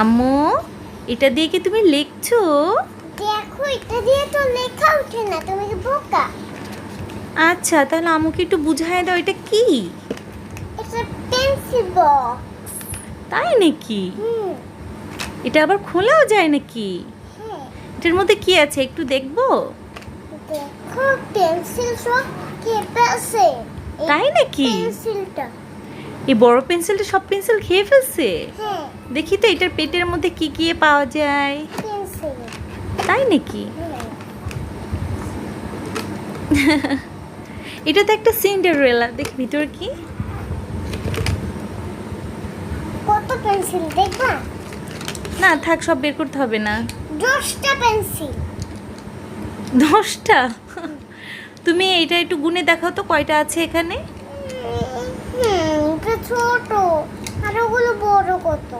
আম্মু, এটা দিয়ে কি তুমি লিখছো? দেখো, এটা দিয়ে তো লেখা ওঠে না, তুমি কি বোকা? আচ্ছা, তাহলে আম্মুকে একটু বুঝায় দাও এটা কি। এটা পেন্সিল বক্স। তাই নাকি? হুম। এটা আবার খোলাও যায় নাকি? হ্যাঁ, এটার মধ্যে কি আছে একটু দেখবো? দেখো পেন্সিল সব কেটে আছে। তাই নাকি? পেন্সিলটা। এই বড় পেন্সিলটা সব পেন্সিল খেয়ে ফেলছে। হ্যাঁ, দেখি তো এটার পেটের মধ্যে কি কি পাওয়া যায়। পেন্সিল। তাই নাকি? হ্যাঁ। এটা তো একটা সিন্ডারেলা, দেখি ভিতরে কি। কত পেন্সিল দেখবা? না থাক, সব বের করতে হবে না। 10টা পেন্সিল। 10টা? তুমি এটা একটু গুনে দেখাও তো কয়টা আছে এখানে। এটা ছোট, আর ওগুলো বড় কত?